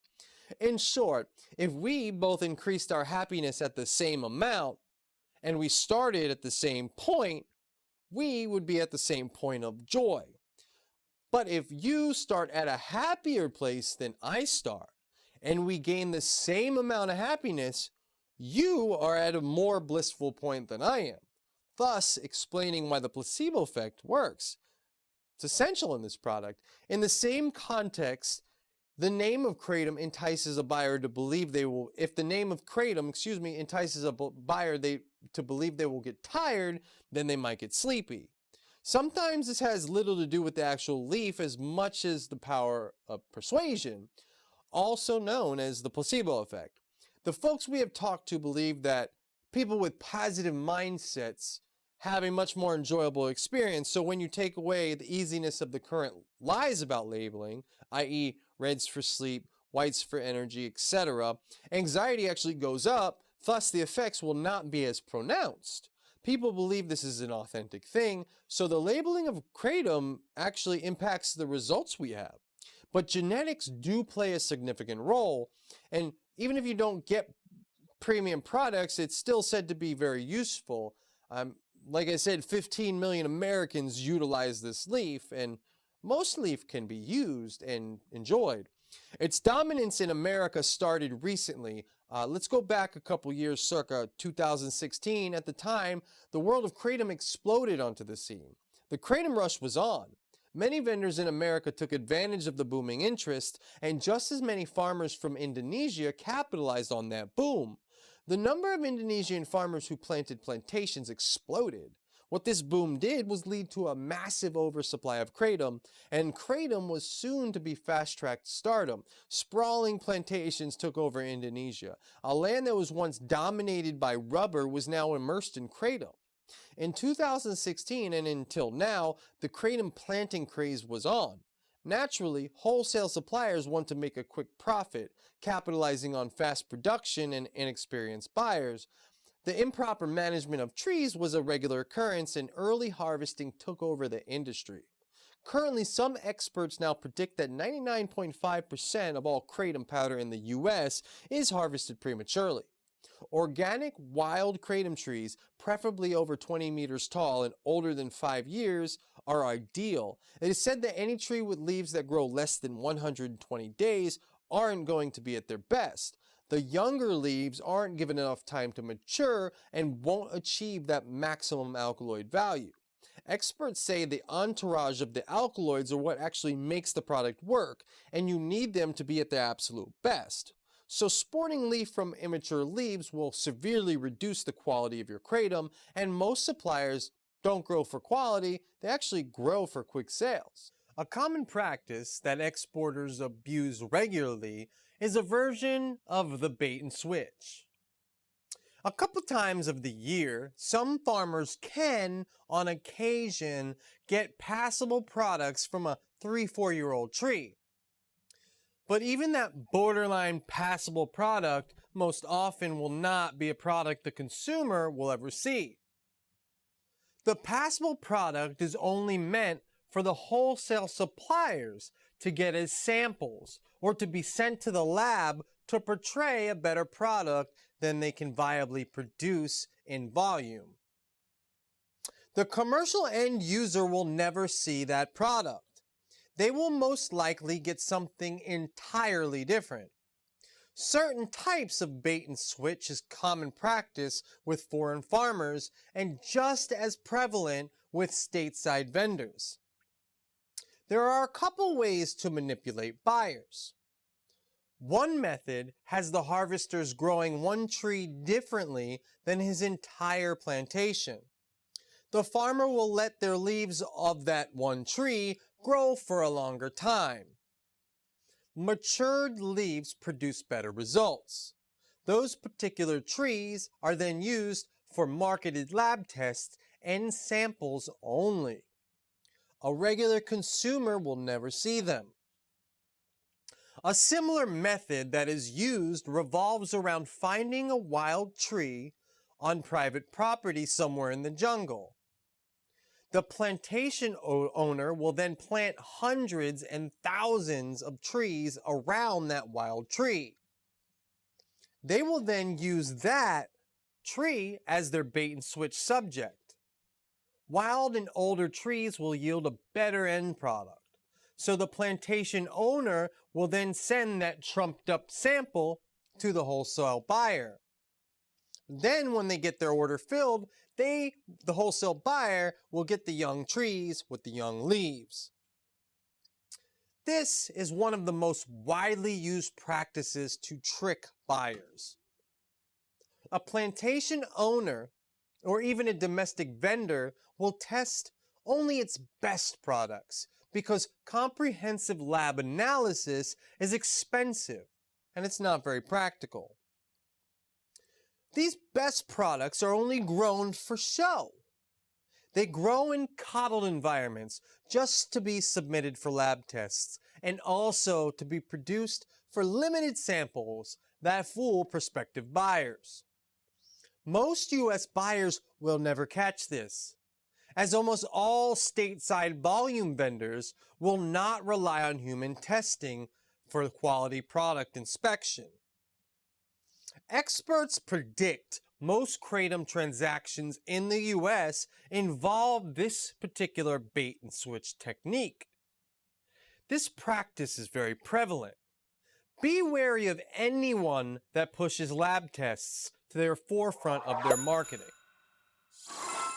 Speaker 1: In short, if we both increased our happiness at the same amount, and we started at the same point, we would be at the same point of joy. But if you start at a happier place than I start, and we gain the same amount of happiness, you are at a more blissful point than I am, thus explaining why the placebo effect works. It's essential in this product. In the same context, the name of kratom entices a buyer to believe they will, if the name of kratom, entices a buyer to believe they will get tired, then they might get sleepy. Sometimes this has little to do with the actual leaf as much as the power of persuasion, also known as the placebo effect. The folks we have talked to believe that people with positive mindsets have a much more enjoyable experience. So when you take away the easiness of the current lies about labeling, i.e. reds for sleep, whites for energy, etc., anxiety actually goes up, thus the effects will not be as pronounced. People believe this is an authentic thing, so the labeling of kratom actually impacts the results we have. But genetics do play a significant role, and even if you don't get premium products, it's still said to be very useful. Like I said, 15 million Americans utilize this leaf, and most leaf can be used and enjoyed. Its dominance in America started recently. Let's go back a couple years, circa 2016. At the time, the world of kratom exploded onto the scene. The kratom rush was on. Many vendors in America took advantage of the booming interest, and just as many farmers from Indonesia capitalized on that boom. The number of Indonesian farmers who planted plantations exploded. What this boom did was lead to a massive oversupply of kratom, and kratom was soon to be fast-tracked to stardom. Sprawling plantations took over Indonesia. A land that was once dominated by rubber was now immersed in kratom. In 2016 and until now, the kratom planting craze was on. Naturally, wholesale suppliers want to make a quick profit, capitalizing on fast production and inexperienced buyers. The improper management of trees was a regular occurrence, and early harvesting took over the industry. Currently, some experts now predict that 99.5% of all kratom powder in the US is harvested prematurely. Organic wild kratom trees, preferably over 20 meters tall and older than 5 years, are ideal. It is said that any tree with leaves that grow less than 120 days aren't going to be at their best. The younger leaves aren't given enough time to mature and won't achieve that maximum alkaloid value. Experts say the entourage of the alkaloids are what actually makes the product work, and you need them to be at their absolute best. So sporting leaf from immature leaves will severely reduce the quality of your kratom, and most suppliers don't grow for quality, they actually grow for quick sales. A common practice that exporters abuse regularly is a version of the bait and switch. A couple times of the year, some farmers can, on occasion, get passable products from a 3-4-year-old tree. But even that borderline passable product most often will not be a product the consumer will ever see. The passable product is only meant for the wholesale suppliers to get as samples or to be sent to the lab to portray a better product than they can viably produce in volume. The commercial end user will never see that product. They will most likely get something entirely different. Certain types of bait and switch is common practice with foreign farmers and just as prevalent with stateside vendors. There are a couple ways to manipulate buyers. One method has the harvesters growing one tree differently than his entire plantation. The farmer will let their leaves of that one tree grow for a longer time. Matured leaves produce better results. Those particular trees are then used for marketed lab tests and samples only. A regular consumer will never see them. A similar method that is used revolves around finding a wild tree on private property somewhere in the jungle. The plantation owner will then plant hundreds and thousands of trees around that wild tree. They will then use that tree as their bait and switch subject. Wild and older trees will yield a better end product. So the plantation owner will then send that trumped up sample to the wholesale buyer. Then when they get their order filled, the wholesale buyer will get the young trees with the young leaves. This is one of the most widely used practices to trick buyers. A plantation owner or even a domestic vendor will test only its best products because comprehensive lab analysis is expensive and it's not very practical. These best products are only grown for show. They grow in coddled environments just to be submitted for lab tests and also to be produced for limited samples that fool prospective buyers. Most U.S. buyers will never catch this, as almost all stateside volume vendors will not rely on human testing for quality product inspection. Experts predict most kratom transactions in the U.S. involve this particular bait and switch technique. This practice is very prevalent. Be wary of anyone that pushes lab tests to their forefront of their marketing.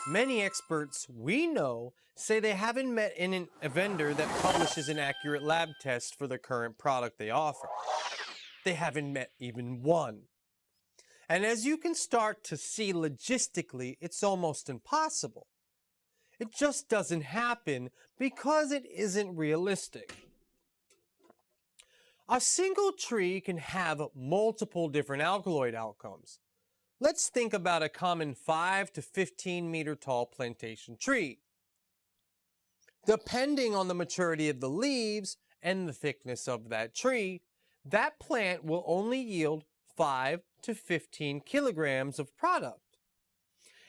Speaker 1: Many experts we know say they haven't met a vendor that publishes an accurate lab test for the current product they offer. They haven't met even one. And as you can start to see logistically, it's almost impossible. It just doesn't happen because it isn't realistic. A single tree can have multiple different alkaloid outcomes. Let's think about a common 5 to 15 meter tall plantation tree. Depending on the maturity of the leaves and the thickness of that tree, that plant will only yield 5 to 15 kilograms of product.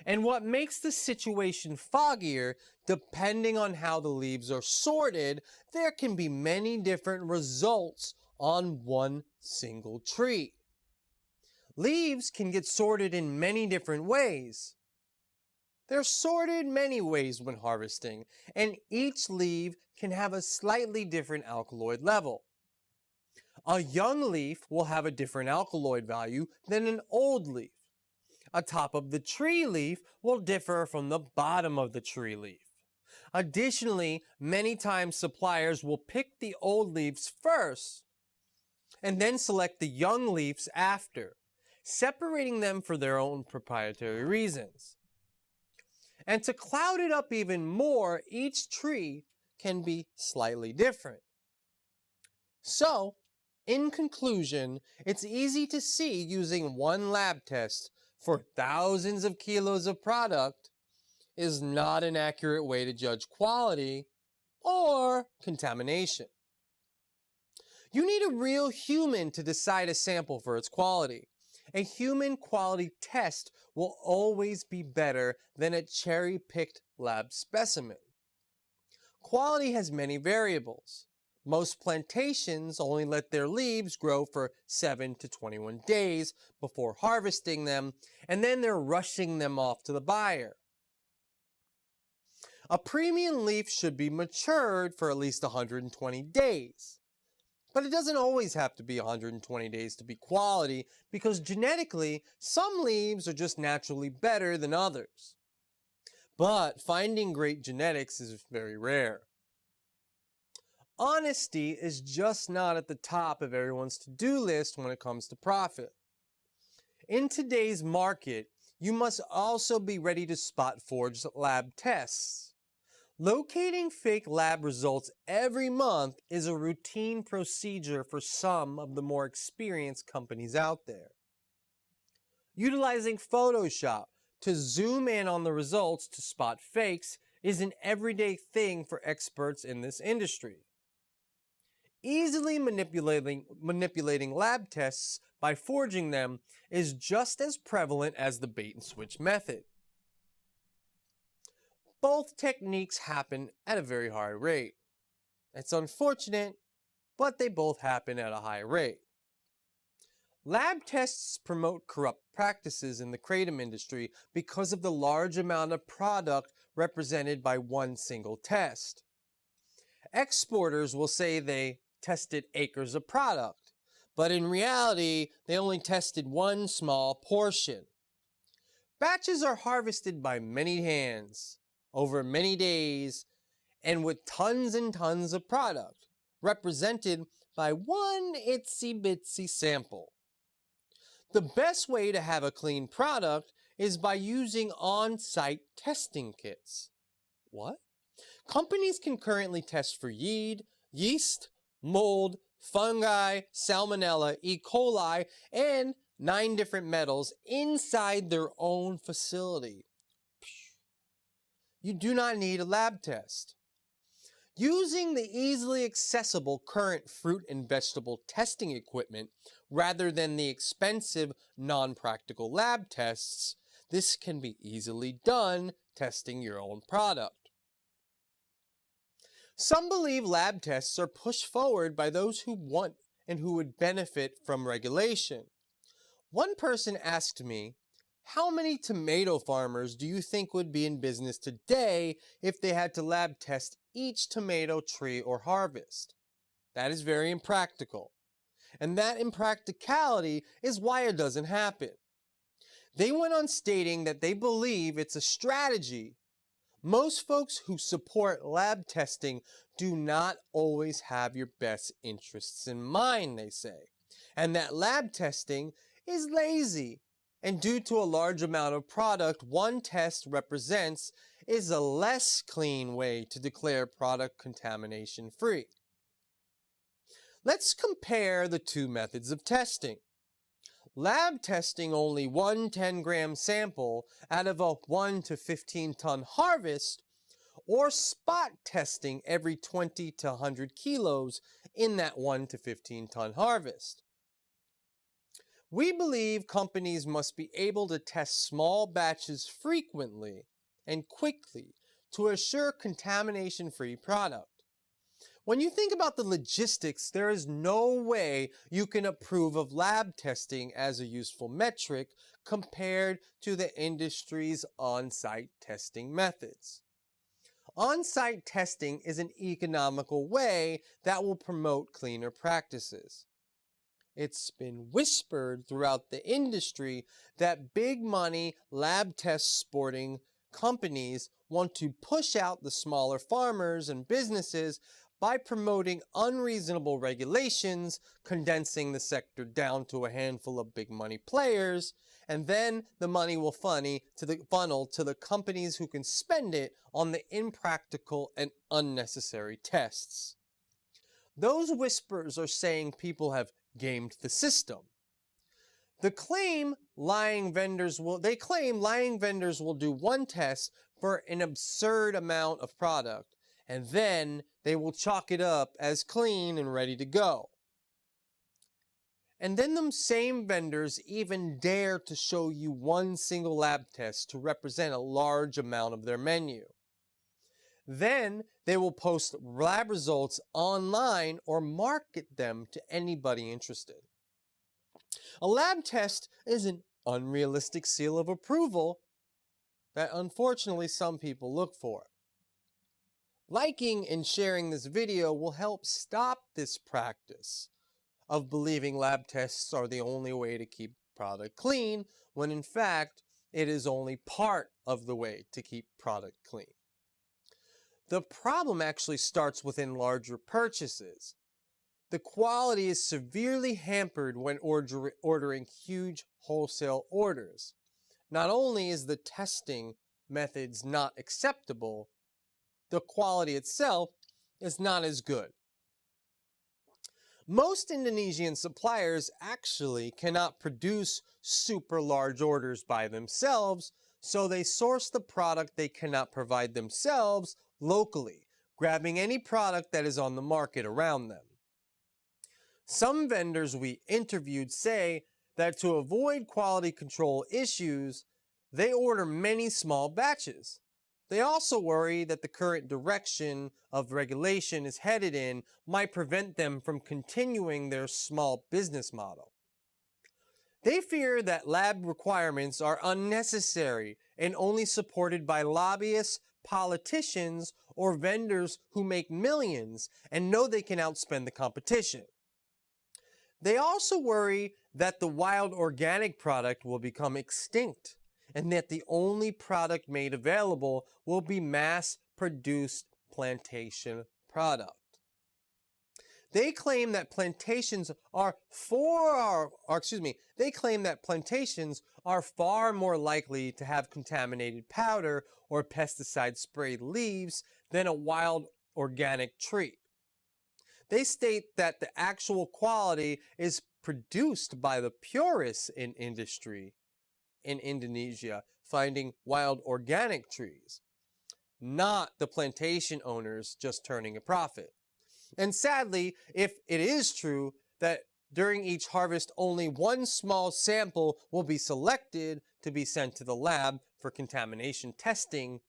Speaker 1: And what makes the situation foggier, depending on how the leaves are sorted, there can be many different results on one single tree. Leaves can get sorted in many different ways. They're sorted many ways when harvesting, and each leaf can have a slightly different alkaloid level. A young leaf will have a different alkaloid value than an old leaf. A top of the tree leaf will differ from the bottom of the tree leaf. Additionally, many times suppliers will pick the old leaves first and then select the young leaves after, separating them for their own proprietary reasons. And to cloud it up even more, each tree can be slightly different. So, in conclusion, it's easy to see using one lab test for thousands of kilos of product is not an accurate way to judge quality or contamination. You need a real human to decide a sample for its quality. A human quality test will always be better than a cherry-picked lab specimen. Quality has many variables. Most plantations only let their leaves grow for 7 to 21 days before harvesting them, and then they're rushing them off to the buyer. A premium leaf should be matured for at least 120 days. But it doesn't always have to be 120 days to be quality, because genetically, some leaves are just naturally better than others. But finding great genetics is very rare. Honesty is just not at the top of everyone's to-do list when it comes to profit. In today's market, you must also be ready to spot forged lab tests. Locating fake lab results every month is a routine procedure for some of the more experienced companies out there. Utilizing Photoshop to zoom in on the results to spot fakes is an everyday thing for experts in this industry. Easily manipulating lab tests by forging them is just as prevalent as the bait and switch method. Both techniques happen at a very high rate. It's unfortunate, but they both happen at a high rate. Lab tests promote corrupt practices in the kratom industry because of the large amount of product represented by one single test. Exporters will say they tested acres of product, but in reality, they only tested one small portion. Batches are harvested by many hands, over many days, and with tons and tons of product, represented by one itsy-bitsy sample. The best way to have a clean product is by using on-site testing kits. What? Companies can currently test for yeast, mold, fungi, salmonella, E. coli, and 9 different metals inside their own facility. You do not need a lab test. Using the easily accessible current fruit and vegetable testing equipment rather than the expensive non-practical lab tests, this can be easily done testing your own product. Some believe lab tests are pushed forward by those who want and who would benefit from regulation. One person asked me, "How many tomato farmers do you think would be in business today if they had to lab test each tomato tree or harvest?" That is very impractical. And that impracticality is why it doesn't happen. They went on stating that they believe it's a strategy. Most folks who support lab testing do not always have your best interests in mind, they say, and that lab testing is lazy. And due to a large amount of product one test represents is a less clean way to declare product contamination free. Let's compare the two methods of testing. Lab testing only one 10-gram sample out of a 1 to 15 ton harvest, or spot testing every 20 to 100 kilos in that 1 to 15 ton harvest. We believe companies must be able to test small batches frequently and quickly to assure contamination-free product. When you think about the logistics, there is no way you can approve of lab testing as a useful metric compared to the industry's on-site testing methods. On-site testing is an economical way that will promote cleaner practices. It's been whispered throughout the industry that big money lab test sporting companies want to push out the smaller farmers and businesses by promoting unreasonable regulations, condensing the sector down to a handful of big money players, and then the money will funnel to the companies who can spend it on the impractical and unnecessary tests. Those whispers are saying people have gamed the system. They claim lying vendors will do one test for an absurd amount of product, and then they will chalk it up as clean and ready to go. And then them same vendors even dare to show you one single lab test to represent a large amount of their menu. Then they will post lab results online or market them to anybody interested. A lab test is an unrealistic seal of approval that unfortunately some people look for. Liking and sharing this video will help stop this practice of believing lab tests are the only way to keep product clean, when in fact it is only part of the way to keep product clean. The problem actually starts within larger purchases. The quality is severely hampered when ordering huge wholesale orders. Not only is the testing methods not acceptable, the quality itself is not as good. Most Indonesian suppliers actually cannot produce super large orders by themselves, so they source the product they cannot provide themselves locally, grabbing any product that is on the market around them. Some vendors we interviewed say that to avoid quality control issues, they order many small batches. They also worry that the current direction of regulation is headed in might prevent them from continuing their small business model. They fear that lab requirements are unnecessary and only supported by lobbyists, politicians, or vendors who make millions and know they can outspend the competition. They also worry that the wild organic product will become extinct and that the only product made available will be mass-produced plantation product. They claim that plantations are far more likely to have contaminated powder or pesticide-sprayed leaves than a wild organic tree. They state that the actual quality is produced by the purists in industry in Indonesia finding wild organic trees, not the plantation owners just turning a profit. And sadly, if it is true that during each harvest only one small sample will be selected to be sent to the lab for contamination testing,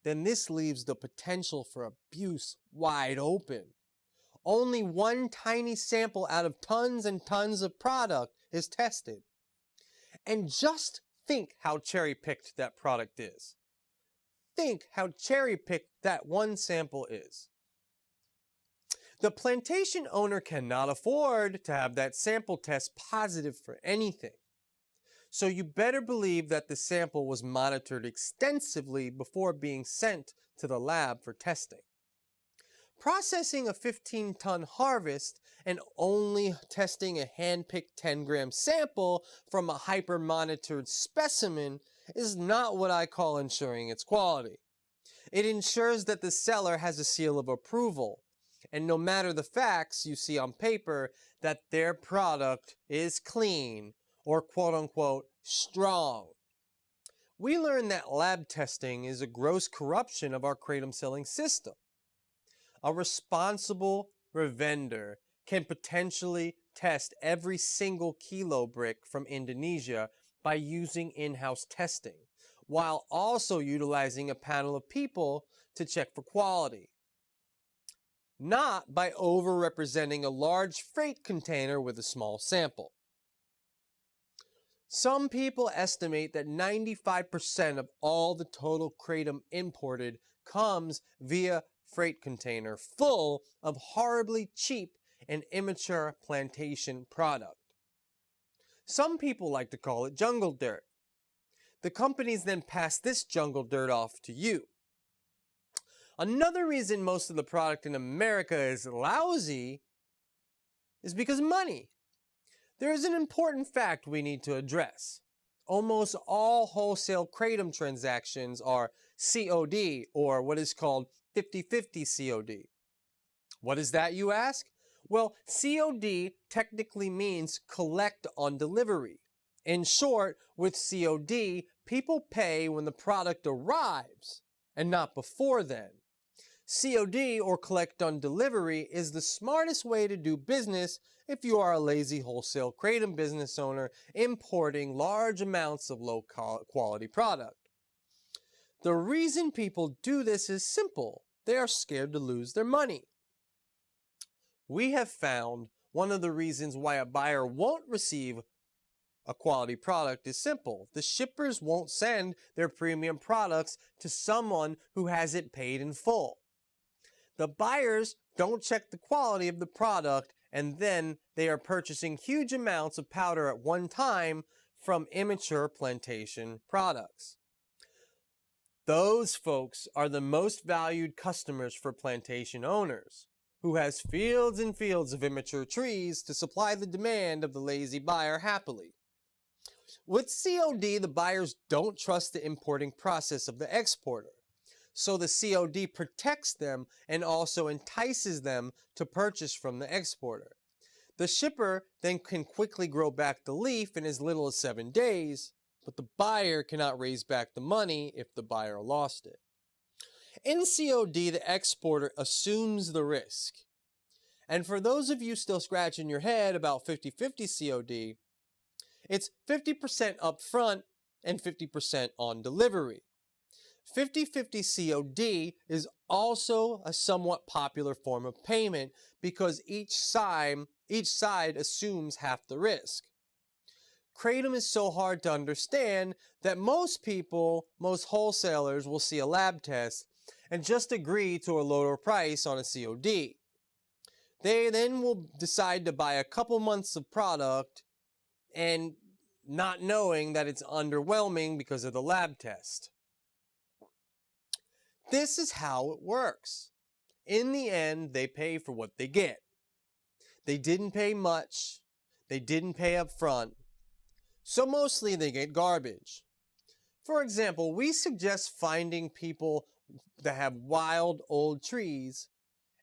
Speaker 1: then this leaves the potential for abuse wide open. Only one tiny sample out of tons and tons of product is tested. And just think how cherry-picked that product is. Think how cherry-picked that one sample is. The plantation owner cannot afford to have that sample test positive for anything. So you better believe that the sample was monitored extensively before being sent to the lab for testing. Processing a 15-ton harvest and only testing a hand-picked 10-gram sample from a hyper-monitored specimen is not what I call ensuring its quality. It ensures that the seller has a seal of approval, and no matter the facts you see on paper, that their product is clean or quote-unquote strong. We learned that lab testing is a gross corruption of our kratom selling system. A responsible revender can potentially test every single kilo brick from Indonesia by using in-house testing, while also utilizing a panel of people to check for quality. Not by over-representing a large freight container with a small sample. Some people estimate that 95% of all the total kratom imported comes via freight container full of horribly cheap and immature plantation product. Some people like to call it jungle dirt. The companies then pass this jungle dirt off to you. Another reason most of the product in America is lousy is because of money. There is an important fact we need to address. Almost all wholesale kratom transactions are COD, or what is called 50/50 COD. What is that, you ask? Well, COD technically means collect on delivery. In short, with COD, people pay when the product arrives and not before then. COD, or collect on delivery, is the smartest way to do business if you are a lazy wholesale kratom business owner importing large amounts of low quality product. The reason people do this is simple. They are scared to lose their money. We have found one of the reasons why a buyer won't receive a quality product is simple. The shippers won't send their premium products to someone who hasn't paid in full. The buyers don't check the quality of the product, and then they are purchasing huge amounts of powder at one time from immature plantation products. Those folks are the most valued customers for plantation owners, who has fields and fields of immature trees to supply the demand of the lazy buyer happily. With COD, the buyers don't trust the importing process of the exporter, so the COD protects them and also entices them to purchase from the exporter. The shipper then can quickly grow back the leaf in as little as 7 days, but the buyer cannot raise back the money if the buyer lost it. In COD, the exporter assumes the risk. And for those of you still scratching your head about 50/50 COD, it's 50% upfront and 50% on delivery. 50/50 COD is also a somewhat popular form of payment because each side assumes half the risk. Kratom is so hard to understand that most wholesalers will see a lab test and just agree to a lower price on a COD. They then will decide to buy a couple months of product and not knowing that it's underwhelming because of the lab test. This is how it works. In the end, they pay for what they get. They didn't pay much. They didn't pay up front. So mostly they get garbage. For example, we suggest finding people that have wild old trees,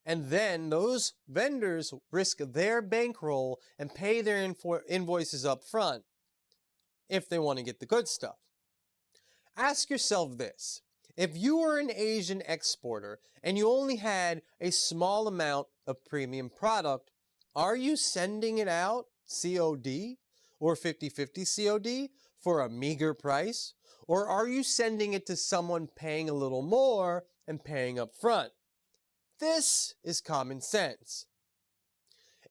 Speaker 1: and then those vendors risk their bankroll and pay their invoices up front if they want to get the good stuff. Ask yourself this. If you were an Asian exporter and you only had a small amount of premium product, are you sending it out COD or 50/50 COD for a meager price? Or are you sending it to someone paying a little more and paying up front? This is common sense.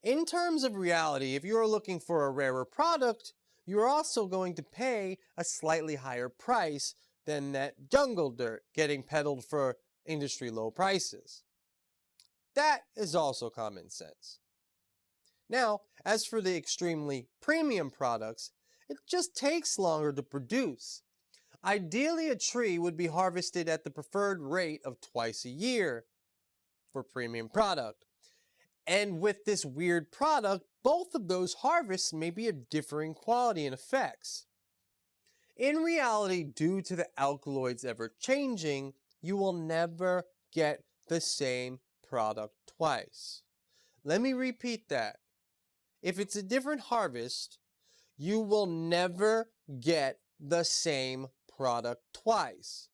Speaker 1: In terms of reality, if you are looking for a rarer product, you are also going to pay a slightly higher price than that jungle dirt getting peddled for industry low prices. That is also common sense. Now, as for the extremely premium products, it just takes longer to produce. Ideally, a tree would be harvested at the preferred rate of twice a year for premium product. And with this weird product, both of those harvests may be of differing quality and effects. In reality, due to the alkaloids ever changing, you will never get the same product twice. Let me repeat that. If it's a different harvest, you will never get the same product twice.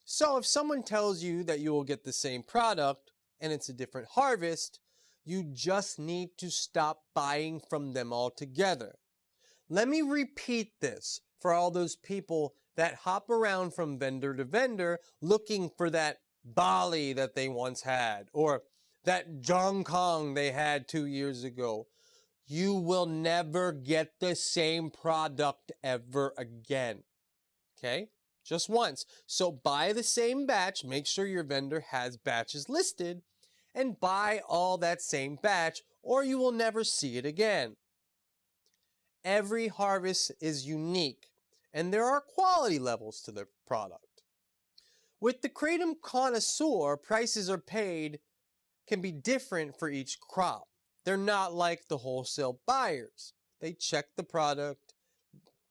Speaker 1: So if someone tells you that you will get the same product and it's a different harvest, you just need to stop buying from them altogether. Let me repeat this for all those people that hop around from vendor to vendor looking for that Bali that they once had or that Jongkong they had 2 years ago. You will never get the same product ever again. Okay? Just once. So buy the same batch, make sure your vendor has batches listed, and buy all that same batch or you will never see it again. Every harvest is unique, and there are quality levels to the product. With the Kratom Connoisseur, prices are paid can be different for each crop. They're not like the wholesale buyers. They check the product,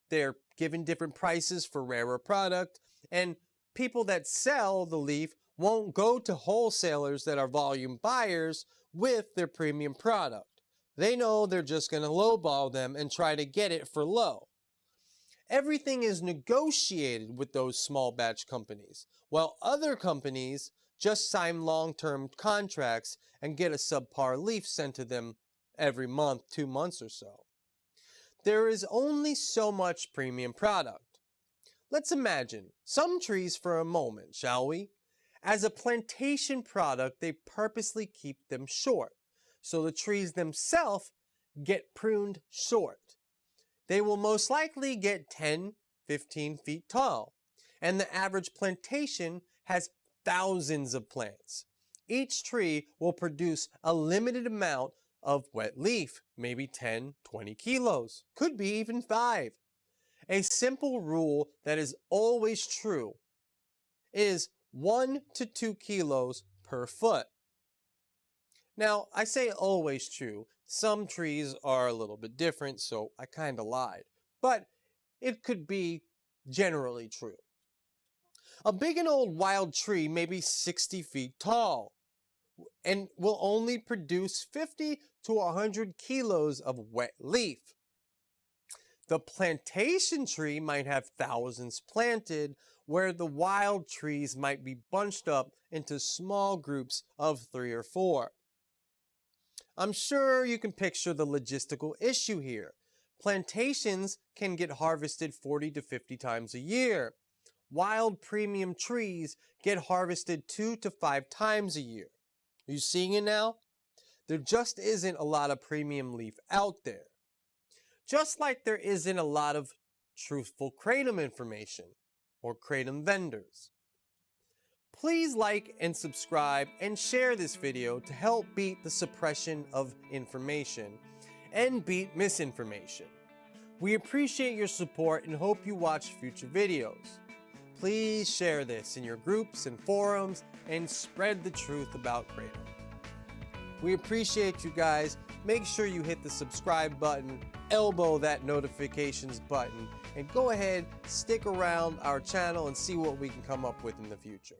Speaker 1: they're given different prices for rarer product, and people that sell the leaf won't go to wholesalers that are volume buyers with their premium product. They know they're just going to lowball them and try to get it for low. Everything is negotiated with those small batch companies, while other companies just sign long-term contracts and get a subpar leaf sent to them every month, 2 months or so. There is only so much premium product. Let's imagine some trees for a moment, shall we? As a plantation product, they purposely keep them short, so the trees themselves get pruned short. They will most likely get 10, 15 feet tall, and the average plantation has thousands of plants. Each tree will produce a limited amount of wet leaf, maybe 10, 20 kilos, could be even 5. A simple rule that is always true is 1 to 2 kilos per foot. Now, I say always true. Some trees are a little bit different, so I kind of lied. But it could be generally true. A big and old wild tree may be 60 feet tall and will only produce 50 to 100 kilos of wet leaf. The plantation tree might have thousands planted, where the wild trees might be bunched up into small groups of 3 or 4. I'm sure you can picture the logistical issue here. Plantations can get harvested 40 to 50 times a year. Wild premium trees get harvested 2 to 5 times a year. Are you seeing it now? There just isn't a lot of premium leaf out there. Just like there isn't a lot of truthful kratom information or kratom vendors. Please like and subscribe and share this video to help beat the suppression of information and beat misinformation. We appreciate your support and hope you watch future videos. Please share this in your groups and forums and spread the truth about kratom. We appreciate you guys. Make sure you hit the subscribe button, elbow that notifications button, and go ahead, stick around our channel and see what we can come up with in the future.